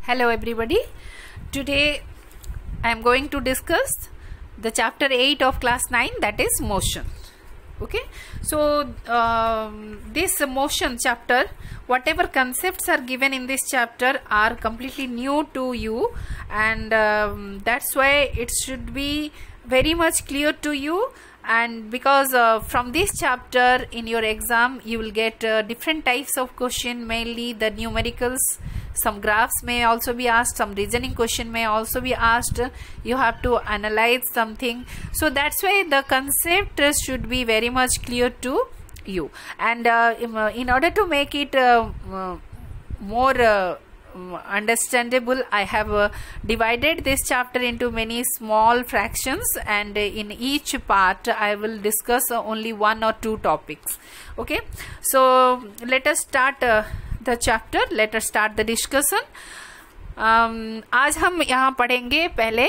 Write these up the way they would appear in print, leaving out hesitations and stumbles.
Hello everybody. Today I am going to discuss the chapter 8 of class 9, that is motion. Okay, so this motion chapter, whatever concepts are given in this chapter are completely new to you, and that's why it should be very much clear to you. And because from this chapter in your exam you will get different types of question, mainly the numericals, some graphs may also be asked, some reasoning question may also be asked, you have to analyze something. So that's why the concept should be very much clear to you, and in order to make it more understandable, I have divided this chapter into many small fractions, and in each part I will discuss only one or two topics. Okay, so let us start the chapter, let us start the discussion. आज हम यहाँ पढ़ेंगे पहले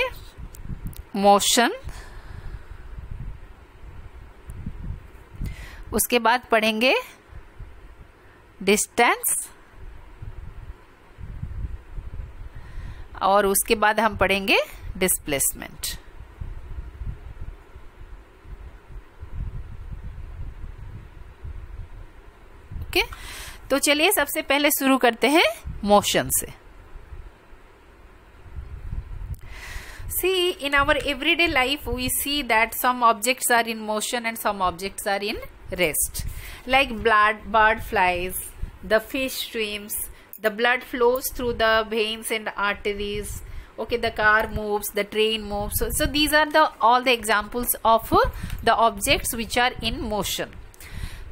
motion, उसके बाद पढ़ेंगे distance, और उसके बाद हम पढ़ेंगे डिस्प्लेसमेंट. ओके, तो चलिए सबसे पहले शुरू करते हैं मोशन से. See, in our everyday life we see that some objects are in motion and some objects are in rest, like bird flies, the fish swims, the blood flows through the veins and arteries. Okay, the car moves, the train moves. So these are all the examples of the objects which are in motion.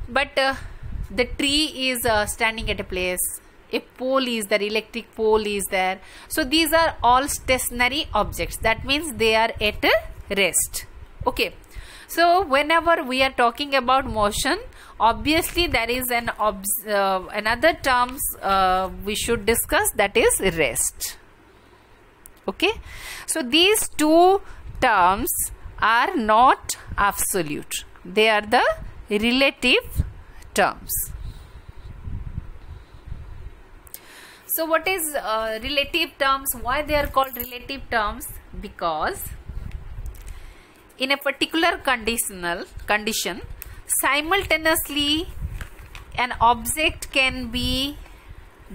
But the tree is standing at a place, a pole is there, electric pole is there. So these are all stationary objects, that means they are at rest. Okay, so whenever we are talking about motion, obviously there is another terms we should discuss, that is rest. Okay, so these two terms are not absolute, they are the relative terms. So what is relative terms? Why they are called relative terms? Because in a particular condition, simultaneously an object can be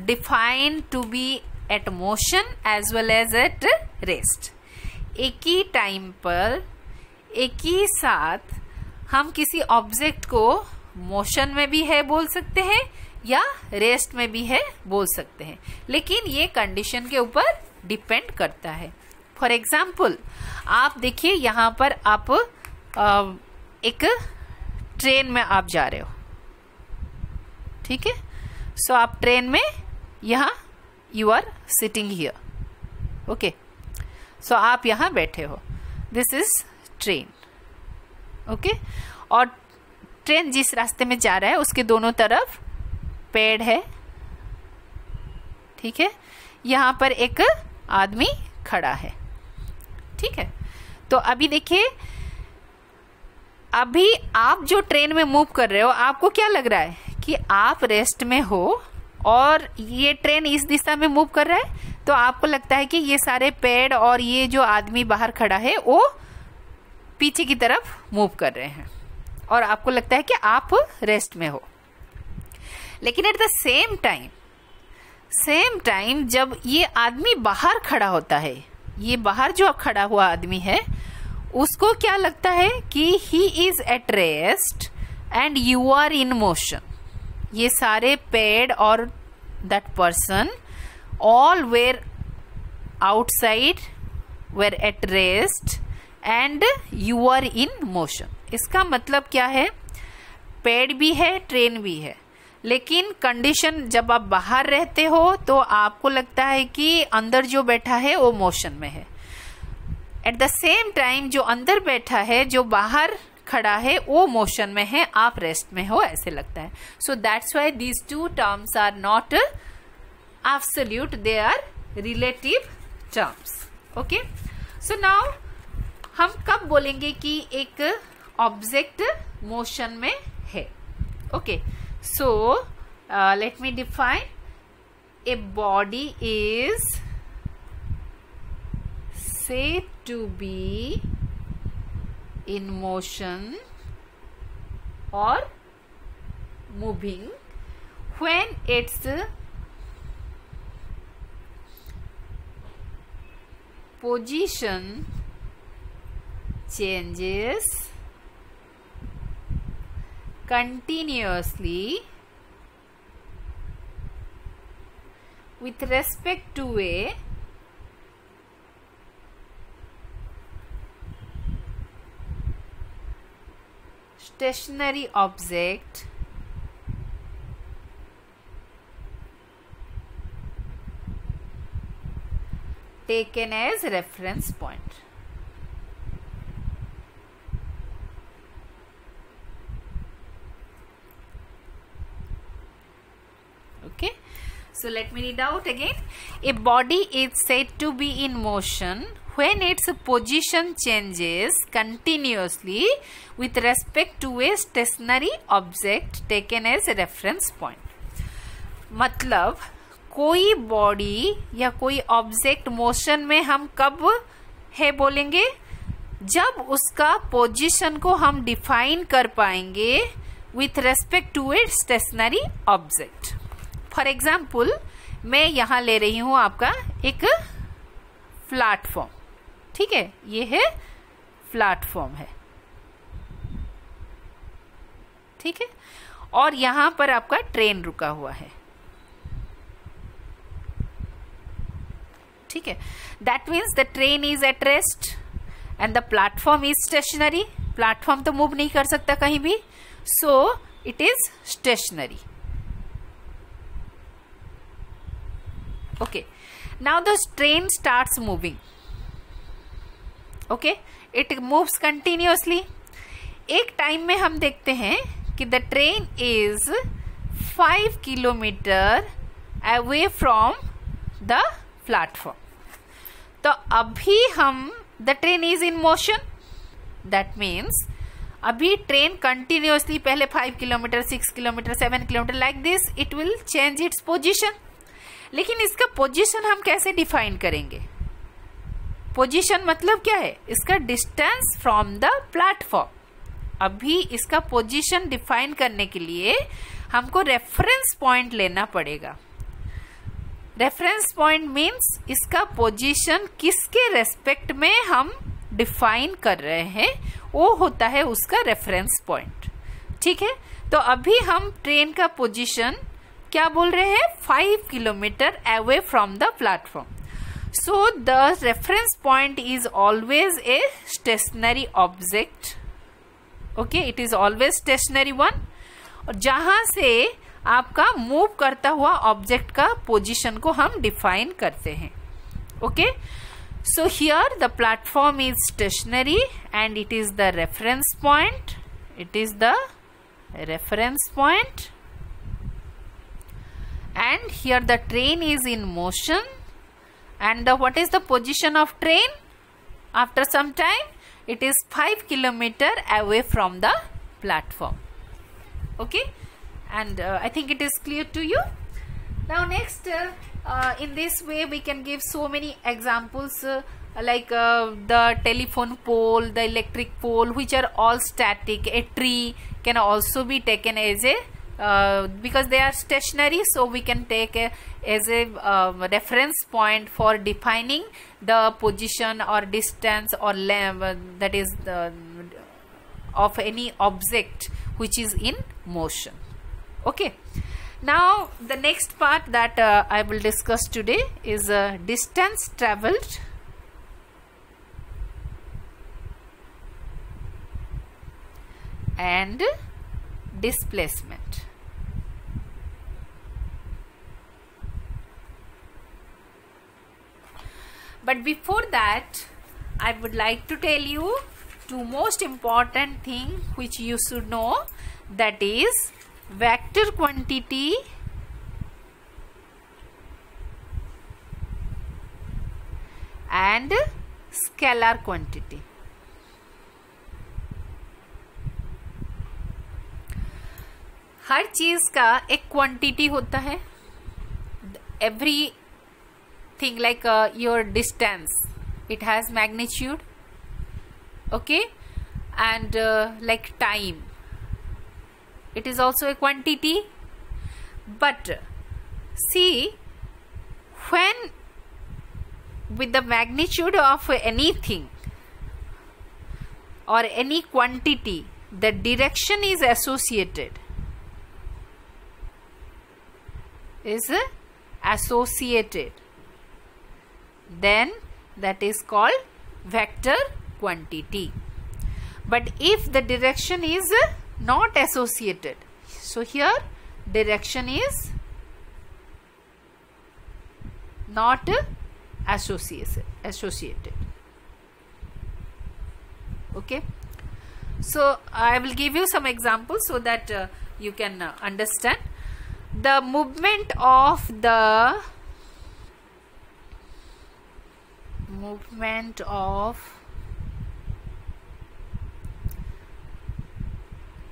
defined to be at motion as well as at rest. एक ही time पर एक ही साथ हम किसी object को motion में भी है बोल सकते हैं या रेस्ट में भी है बोल सकते हैं, लेकिन ये कंडीशन के ऊपर डिपेंड करता है. फॉर एग्जाम्पल आप देखिए, यहाँ पर आप एक ट्रेन में आप जा रहे हो, ठीक है. सो आप ट्रेन में यहाँ you are sitting here. Okay, so आप यहाँ बैठे हो, दिस इज ट्रेन. ओके, और ट्रेन जिस रास्ते में जा रहा है उसके दोनों तरफ पेड़ है, ठीक है. यहाँ पर एक आदमी खड़ा है, ठीक है. तो अभी देखिए, अभी आप जो ट्रेन में मूव कर रहे हो, आपको क्या लग रहा है कि आप रेस्ट में हो और ये ट्रेन इस दिशा में मूव कर रहा है, तो आपको लगता है कि ये सारे पेड़ और ये जो आदमी बाहर खड़ा है वो पीछे की तरफ मूव कर रहे हैं, और आपको लगता है कि आप रेस्ट में हो. लेकिन एट द सेम टाइम जब ये आदमी बाहर खड़ा होता है, ये बाहर जो खड़ा हुआ आदमी है, उसको क्या लगता है कि he is at rest and you are in motion. ये सारे पेड़ और that person all were outside, were at rest and you are in motion. इसका मतलब क्या है, पेड़ भी है, ट्रेन भी है, लेकिन कंडीशन जब आप बाहर रहते हो तो आपको लगता है कि अंदर जो बैठा है वो मोशन में है. एट द सेम टाइम जो अंदर बैठा है, जो बाहर खड़ा है, वो मोशन में है, आप रेस्ट में हो, ऐसे लगता है. So that's why these two terms are not absolute, they are relative terms. Okay, so now हम कब बोलेंगे कि एक ऑब्जेक्ट मोशन में है. Okay, so let me define, a body is said to be in motion or moving when its position changes continuously with respect to a stationary object taken as reference point. Okay, so let me read out again. A body is said to be in motion when its position changes continuously with respect to a stationary object taken as a reference point. मतलब कोई body या कोई object motion में हम कब है बोलेंगे, जब उसका पोजीशन को हम डिफाइन कर पाएंगे with respect to a stationary object. For example मैं यहाँ ले रही हूँ आपका एक प्लेटफॉर्म. ठीक है, ये है प्लेटफॉर्म है. ठीक है, और यहाँ पर आपका ट्रेन रुका हुआ है. ठीक है, that means the train is at rest and the platform is stationary. Platform तो मूव नहीं कर सकता कहीं भी, सो it is stationary. Okay, now the train starts moving. Okay, it moves continuously. एक टाइम में हम देखते हैं कि the train is 5 kilometre away from the platform. तो अभी हम the train is in motion, that means अभी ट्रेन कंटिन्यूअसली पहले 5 kilometre 6 kilometre 7 kilometre like this it will change its position. लेकिन इसका पोजीशन हम कैसे डिफाइन करेंगे? पोजीशन मतलब क्या है? इसका डिस्टेंस फ्रॉम द प्लेटफॉर्म. अभी इसका पोजीशन डिफाइन करने के लिए हमको रेफरेंस पॉइंट लेना पड़ेगा. रेफरेंस पॉइंट मीन्स इसका पोजीशन किसके रेस्पेक्ट में हम डिफाइन कर रहे हैं, वो होता है उसका रेफरेंस पॉइंट. ठीक है, तो अभी हम ट्रेन का पोजीशन क्या बोल रहे हैं? 5 kilometre away from the platform. So the reference point is always a stationary object. Okay, it is always stationary one. और जहां से आपका मूव करता हुआ ऑब्जेक्ट का पोजीशन को हम डिफाइन करते हैं. Okay, so here the platform is stationary and it is the reference point. It is the reference point and here the train is in motion and what is the position of train after some time? It is 5 kilometer away from the platform. Okay, and I think it is clear to you. Now next in this way we can give so many examples like the telephone pole, the electric pole, which are all static. A tree can also be taken as a because they are stationary, so we can take as a reference point for defining the position or distance or that is of any object which is in motion. Okay, now the next part that I will discuss today is distance traveled and displacement. But before that, I would like to tell you two most important thing which you should know, that is vector quantity and scalar quantity. हर चीज का एक quantity होता है. Every thing like your distance, it has magnitude, okay, and like time, it is also a quantity. But see, when with the magnitude of anything or any quantity, the direction is associated, then that is called vector quantity. But if the direction is not associated, so here direction is not associated. Okay, so I will give you some examples so that you can understand. The movement of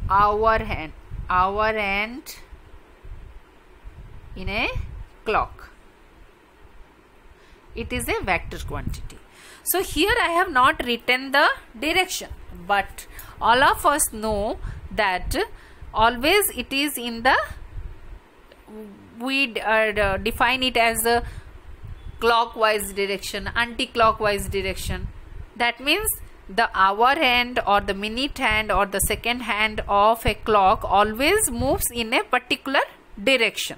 hour hand in a clock, it is a vector quantity. So here I have not written the direction, but all of us know that always it is in the, we define it as a clockwise direction, anti-clockwise direction. That means the hour hand or the minute hand or the second hand of a clock always moves in a particular direction.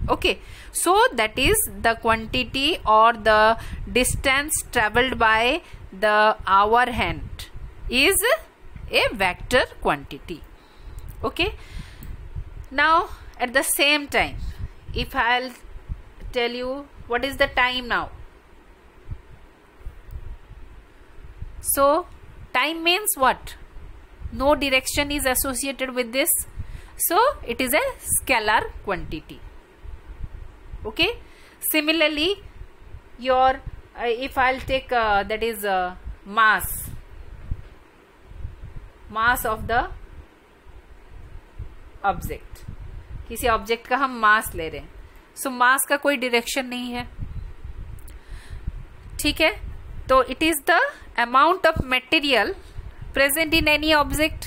Okay, so that is the quantity or the distance traveled by the hour hand is a vector quantity. Okay, now at the same time, if I'll tell you what is the time now, so time means what? No direction is associated with this, so it is a scalar quantity. Okay, similarly your if I'll take that is mass of the object, किसी object का हम मास ले रहे हैं, सो मास का कोई direction नहीं है, ठीक है, तो it is the amount of material present in any object.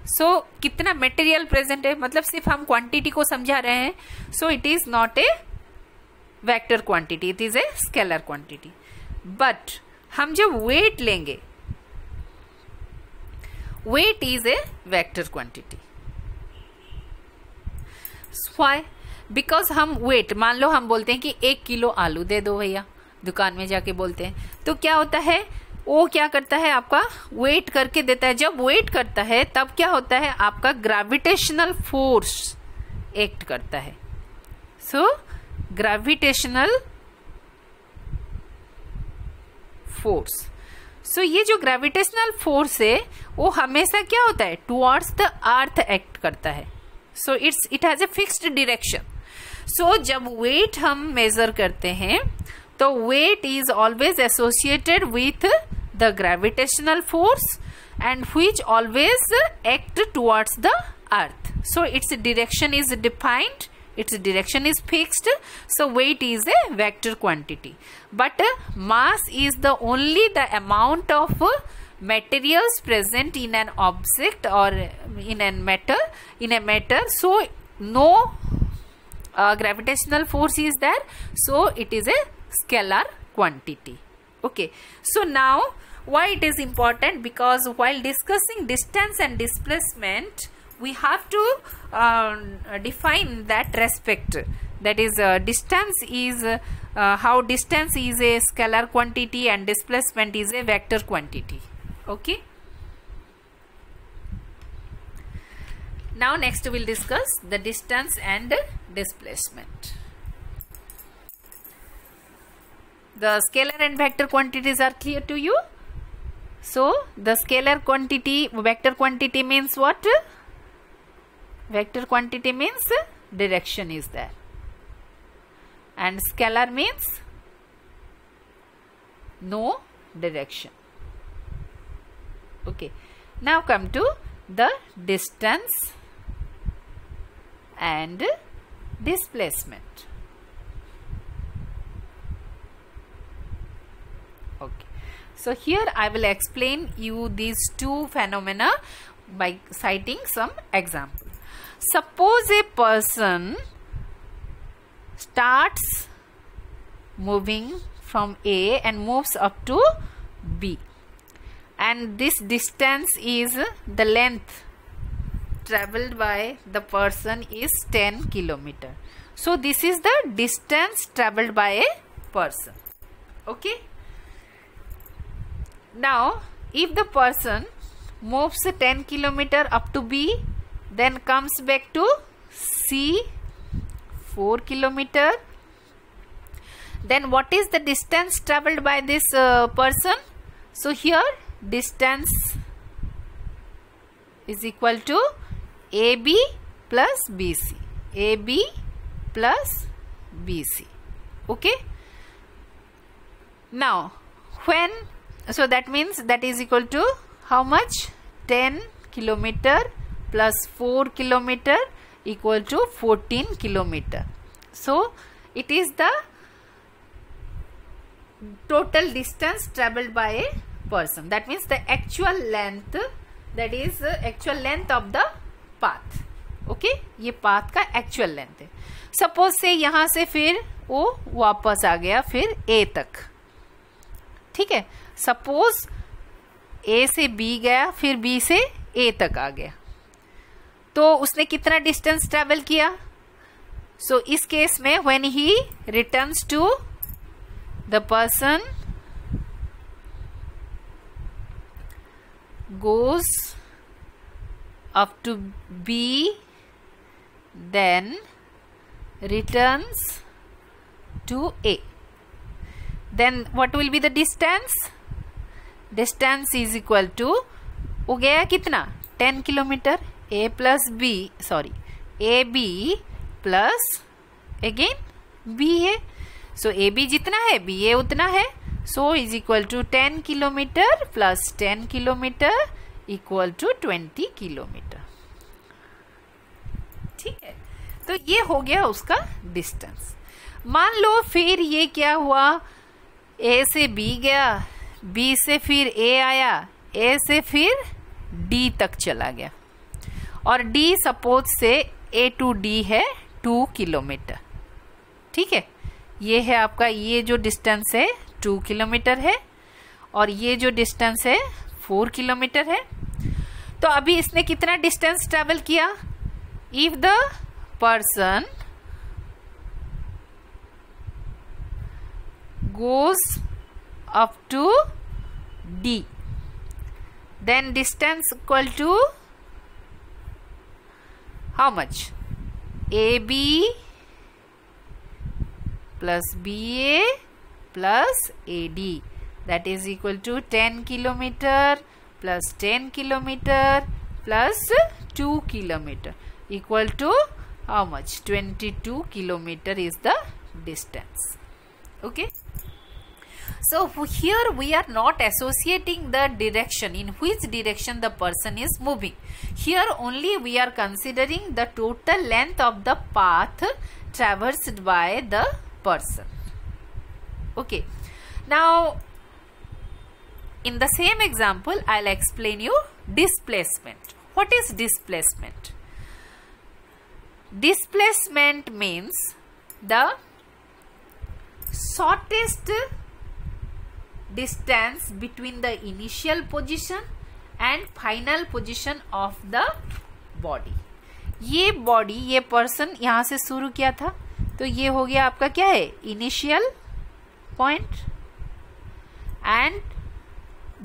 So कितना मटेरियल प्रेजेंट है, मतलब सिर्फ हम क्वांटिटी को समझा रहे हैं, so it is not a vector quantity, it is a scalar quantity. But हम जब वेट लेंगे, weight is a vector quantity. Why? Because हम वेट, मान लो हम बोलते हैं कि 1 किलो आलू दे दो भैया, दुकान में जाके बोलते हैं, तो क्या होता है, वो क्या करता है, आपका वेट करके देता है. जब वेट करता है तब क्या होता है, आपका ग्रेविटेशनल फोर्स एक्ट करता है. सो ग्रेविटेशनल फोर्स, सो ये जो ग्रेविटेशनल फोर्स है वो हमेशा क्या होता है, टुवर्ड्स द अर्थ एक्ट करता है. So it has a fixed direction. So जब वेट हम मेजर करते हैं तो weight is always associated with the gravitational force and which always act towards the earth. So its direction is defined, its direction is fixed, so weight is a vector quantity. But mass is the only the amount of materials present in an object or in a matter, so no gravitational force is there, so it is a scalar quantity. Okay, so now why it is important, because while discussing distance and displacement we have to define that respect, that is distance is how distance is a scalar quantity and displacement is a vector quantity. Okay, now next we'll discuss the distance and displacement. The scalar and vector quantities are clear to you. So the scalar quantity, vector quantity means what? Vector quantity means direction is there, and scalar means no direction. Okay, now come to the distance and displacement. Okay, so here I will explain you these two phenomena by citing some example. Suppose a person starts moving from A and moves up to B, and this distance is the length traveled by the person is 10 kilometer. So this is the distance traveled by a person. Okay, now if the person moves 10 kilometer up to B, then comes back to C 4 kilometer, then what is the distance traveled by this person? So here distance is equal to AB plus BC, AB plus BC. Okay, now when, so that means that is equal to how much? 10 kilometer plus 4 kilometer equal to 14 kilometer. So it is the total distance traveled by a person. That means the actual length, that is actual length of the path. Okay, ये path का actual length है. Suppose से यहां से फिर वो वापस आ गया फिर ए तक. ठीक है, सपोज ए से बी गया फिर बी से ए तक आ गया, तो उसने कितना डिस्टेंस ट्रेवल किया? सो इस केस में when he returns to the person goes up to B, then returns to A, then what will be the distance? Distance is equal to, हो गया कितना? 10 kilometre. A plus B, sorry, AB plus again B है, so AB जितना है BA उतना है. So is equal to 10 kilometre plus 10 kilometre equal to 20 kilometre. ठीक है, तो ये हो गया उसका डिस्टेंस. मान लो फिर ये क्या हुआ, A से B गया, B से फिर A आया, A से फिर D तक चला गया, और D सपोज से A to D है 2 किलोमीटर. ठीक है, ये है आपका, ये जो डिस्टेंस है 2 किलोमीटर है और ये जो डिस्टेंस है 4 किलोमीटर है. तो अभी इसने कितना डिस्टेंस ट्रेवल किया? If the person goes up to D, then distance equal to how much? AB plus BA plus AD, that is equal to 10 kilometer plus 10 kilometer plus 2 kilometer equal to how much? 22 kilometer is the distance. Okay, so here we are not associating the direction in which direction the person is moving. Here only we are considering the total length of the path traversed by the person. Okay, now in the same example I'll explain you displacement. What is displacement? Displacement means the shortest distance between the initial position and final position of the body. ये body, ये person यहां से शुरू किया था, तो ये हो गया आपका क्या है? Initial point. एंड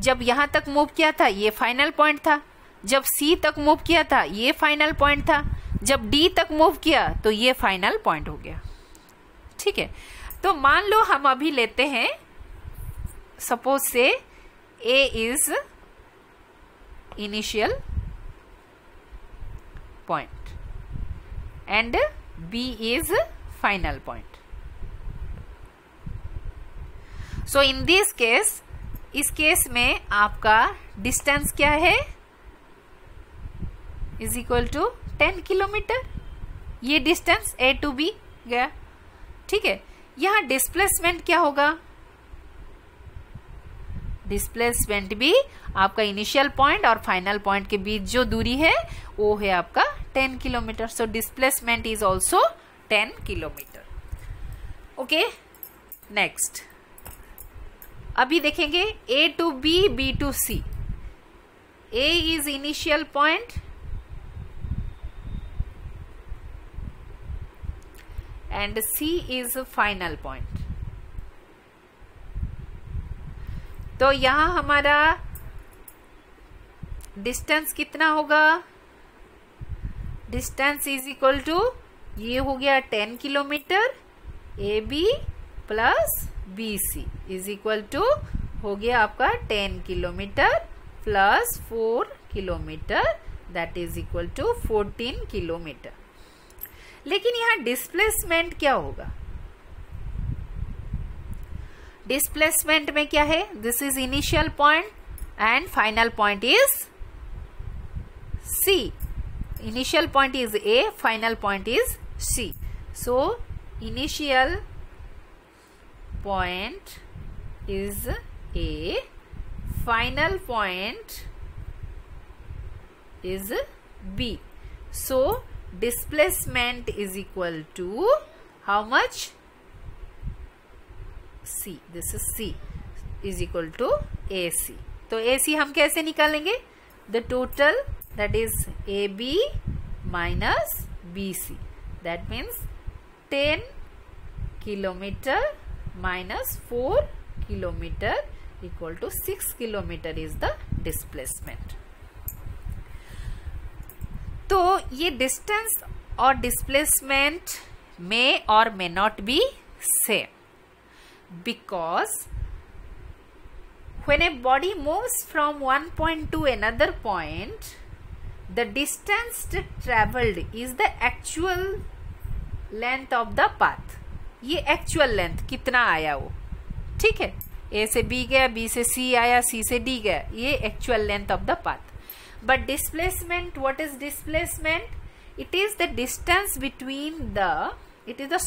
जब यहां तक मूव किया था ये फाइनल पॉइंट था. जब सी तक मूव किया था ये फाइनल पॉइंट था. जब डी तक मूव किया तो ये फाइनल पॉइंट हो गया. ठीक है, तो मान लो हम अभी लेते हैं, suppose say A is initial point and B is final point. So in this case, इस केस में आपका डिस्टेंस क्या है? Is equal to 10 kilometre. ये डिस्टेंस ए टू बी गया. ठीक है, यहां डिस्प्लेसमेंट क्या होगा? डिस्प्लेसमेंट भी आपका इनिशियल पॉइंट और फाइनल पॉइंट के बीच जो दूरी है वो है आपका 10 kilometre. So displacement is also 10 kilometre. Okay, next अभी देखेंगे A to B, B to C. A is initial point and C is final point. तो यहां हमारा डिस्टेंस कितना होगा? डिस्टेंस इज इक्वल टू, ये हो गया 10 kilometre, AB plus BC is equal to हो गया आपका 10 kilometre plus 4 kilometre, that is equal to 14 kilometre. लेकिन यहां डिस्प्लेसमेंट क्या होगा? डिस्प्लेसमेंट में क्या है? This is initial point and final point is C. Initial point is A, final point is C. So initial point is A, final point is B. So displacement is equal to how much? C. This is C is equal to AC. तो AC हम कैसे निकालेंगे? The total, that is AB minus BC. That means 10 kilometer minus 4 kilometer equal to 6 kilometer is the displacement. तो ये distance और displacement may or may not be same, because when a body moves from one point to another point, the distance traveled is the actual length of the path. ये actual length कितना आया वो, ठीक है. A से B गया, B से C आया, C से D गया, ये actual length of the path. But displacement, what is displacement? It is the distance between the, it is the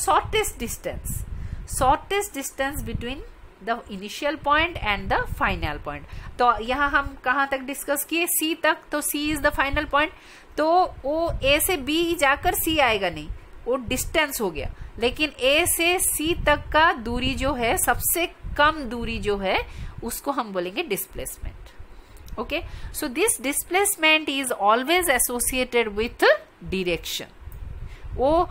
shortest distance between the initial point and the final point. तो यहाँ हम कहाँ तक discuss किए? C तक. तो C is the final point. तो वो A से B जाकर C आएगा नहीं, वो डिस्टेंस हो गया. लेकिन A से C तक का दूरी जो है, सबसे कम दूरी जो है, उसको हम बोलेंगे displacement. Okay, so this displacement is always associated with direction. वो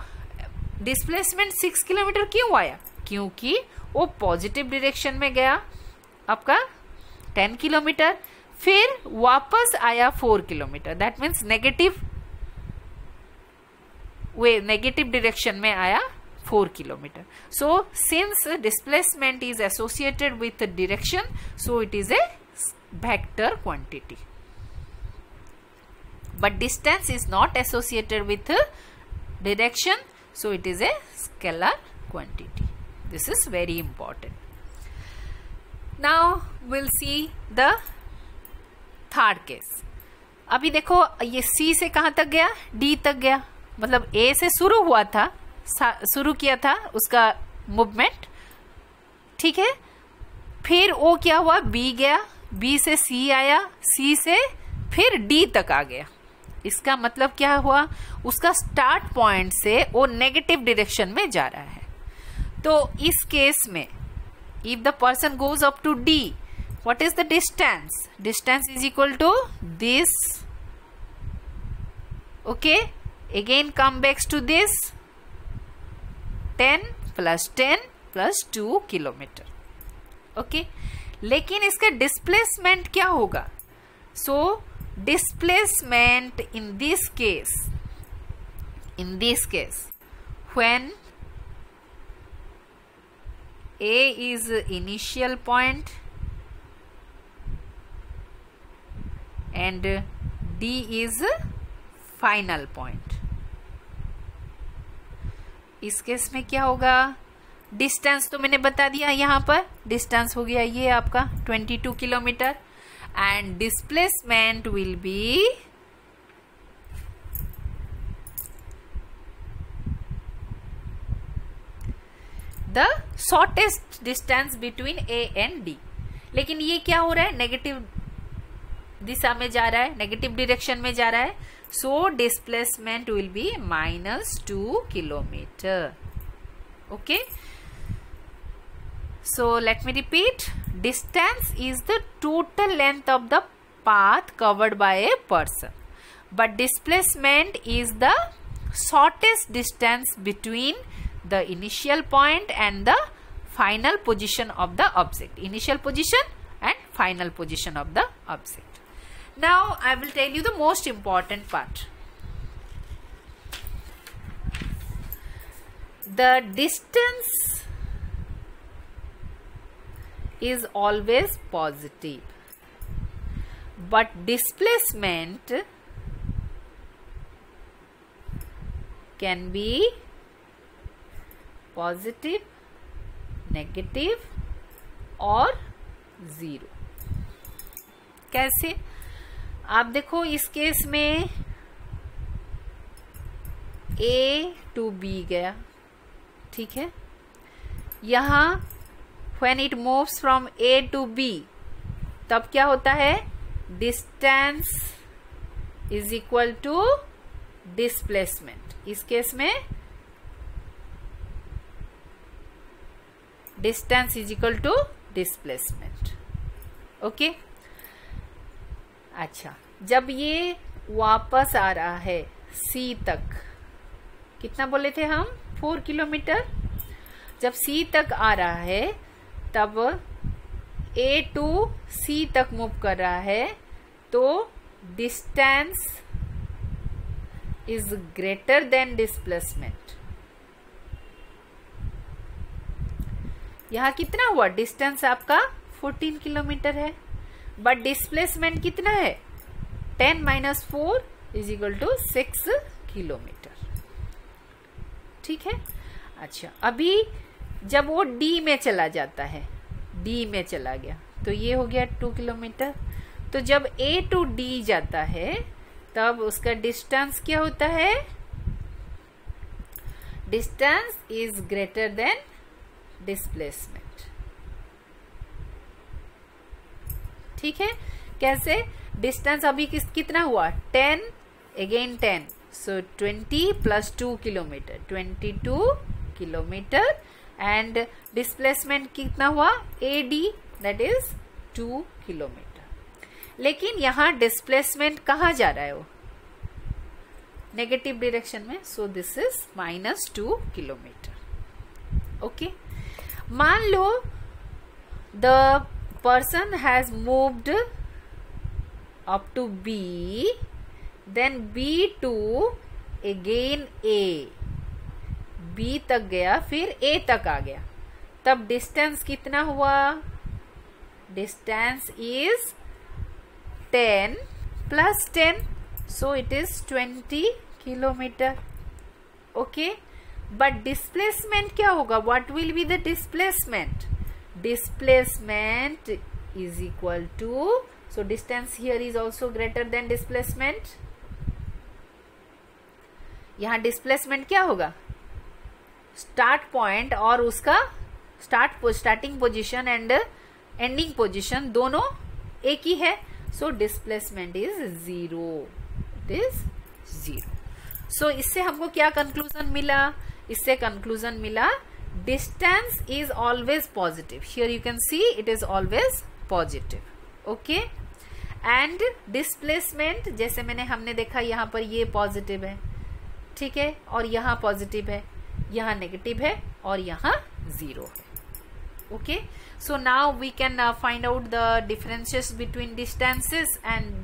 डिस्प्लेसमेंट 6 किलोमीटर क्यों आया? क्योंकि वो पॉजिटिव डायरेक्शन में गया आपका 10 किलोमीटर, फिर वापस आया 4 kilometre. That means negative direction में आया 4 kilometer. So since displacement is associated with direction, so it is a vector quantity. But distance is not associated with direction, so it is a scalar quantity. This is very important. Now we'll see the third case. अभी देखो ये C से कहाँ तक गया? D तक गया. मतलब A से शुरू हुआ था, शुरू किया था उसका मूवमेंट, ठीक है. फिर वो क्या हुआ? B गया, B से C आया, C से फिर D तक आ गया. इसका मतलब क्या हुआ? उसका स्टार्ट पॉइंट से वो नेगेटिव डायरेक्शन में जा रहा है. तो इस केस में if the person goes up to D, what is the distance? Distance is equal to this. Okay, again come back to this 10 plus 10 plus 2 kilometre. Okay, लेकिन इसका डिस्प्लेसमेंट क्या होगा? So displacement in this case when A is initial point and D is final point, इस case में क्या होगा? Distance तो मैंने बता दिया, यहां पर डिस्टेंस हो गया ये आपका 22 kilometre and displacement will be the shortest distance between A and D. लेकिन ये क्या हो रहा है, नेगेटिव दिशा में जा रहा है, नेगेटिव डायरेक्शन में जा रहा है. So displacement will be -2 kilometre. Okay, so let me repeat. Distance is the total length of the path covered by a person, but displacement is the shortest distance between the initial point and the final position of the object. Initial position and final position of the object. Now I will tell you the most important part. The distance is always positive, but displacement can be positive, negative और 0. कैसे? आप देखो इस case में A to B गया, ठीक है. यहाँ when it moves from A to B, तब क्या होता है, distance is equal to displacement. इस केस में distance is equal to displacement. Okay, अच्छा, जब ये वापस आ रहा है C तक, कितना बोले थे हम, 4 किलोमीटर. जब C तक आ रहा है तब A to C तक मूव कर रहा है, तो distance is greater than displacement. यहां कितना हुआ, डिस्टेंस आपका 14 किलोमीटर है, बट डिस्प्लेसमेंट कितना है, 10 - 4 = 6 किलोमीटर. ठीक है. अच्छा, अभी जब वो D में चला जाता है, D में चला गया, तो ये हो गया 2 किलोमीटर. तो जब A to D जाता है तब उसका डिस्टेंस क्या होता है, distance is greater than displacement. ठीक है. कैसे, डिस्टेंस अभी कितना हुआ, 10 again 10, so 20 + 2 kilometre, 22 kilometre. And displacement कितना हुआ, AD, दैट इज 2 किलोमीटर. लेकिन यहां डिस्प्लेसमेंट कहां जा रहा है, वो नेगेटिव डायरेक्शन में, so this is -2 kilometre. Okay, मान लो the person has moved up to B, then B to again A, B तक गया, फिर A तक आ गया, तब डिस्टेंस कितना हुआ, distance is 10 + 10, so it is 20 kilometre. Okay, but displacement क्या होगा, what will be the displacement, displacement is equal to, so distance here is also greater than displacement. यहां डिस्प्लेसमेंट क्या होगा, स्टार्ट पॉइंट और उसका starting position and ending position दोनों एक ही है, so displacement is 0. It is 0. So इससे हमको क्या कंक्लूजन मिला, इससे कंक्लूजन मिला distance is always positive. Here you can see it is always positive. Okay, and displacement जैसे हमने देखा यहाँ पर ये पॉजिटिव है, ठीक है, और यहाँ पॉजिटिव है, यहाँ नेगेटिव है और यहाँ 0 है. Okay, so now we can find out the differences between distances and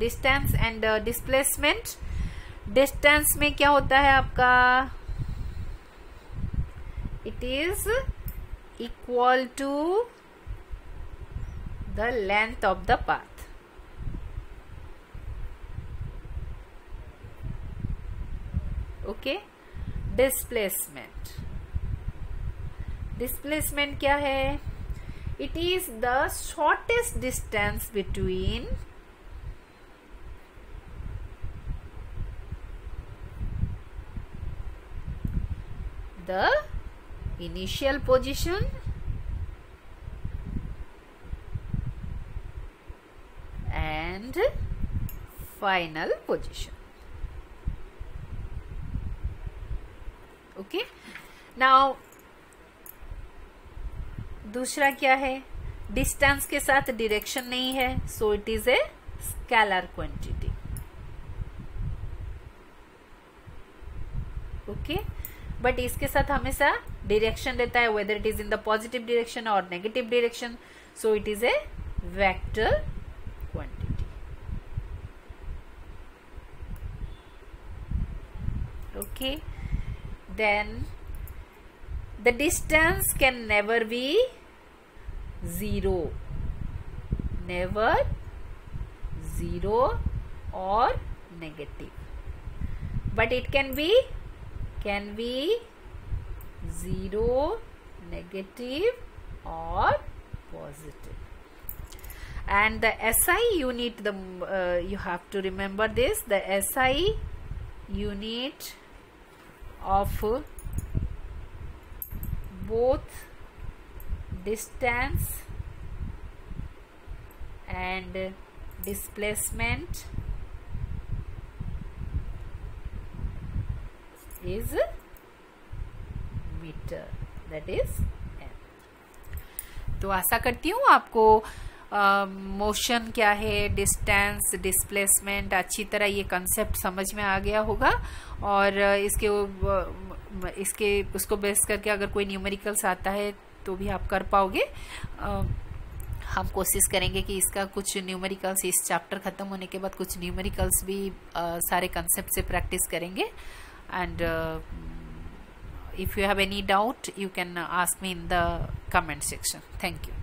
displacement. Distance में क्या होता है आपका, it is equal to the length of the path. Okay, displacement क्या है, it is the shortest distance between the initial position and final position. Okay, now दूसरा क्या है, डिस्टेंस के साथ डायरेक्शन नहीं है, so it is a scalar quantity. Okay, but इसके साथ हमेशा डायरेक्शन रहता है, whether it is in the positive direction और negative direction, so it is a vector quantity. Okay, then the distance can never be zero, never zero or negative, but it can be zero, negative or positive. And the SI unit, you have to remember this, the SI unit of both distance and displacement is meter, that is m. तो आशा करती हूँ आपको motion क्या है, distance, displacement अच्छी तरह ये concept समझ में आ गया होगा. और इसके उसको बेस करके अगर कोई न्यूमेरिकल्स आता है तो भी आप कर पाओगे. हम कोशिश करेंगे कि इसका कुछ न्यूमेरिकल्स इस चैप्टर खत्म होने के बाद कुछ न्यूमेरिकल्स भी सारे कंसेप्ट से प्रैक्टिस करेंगे. And if you have any doubt you can ask me in the comment section. Thank you.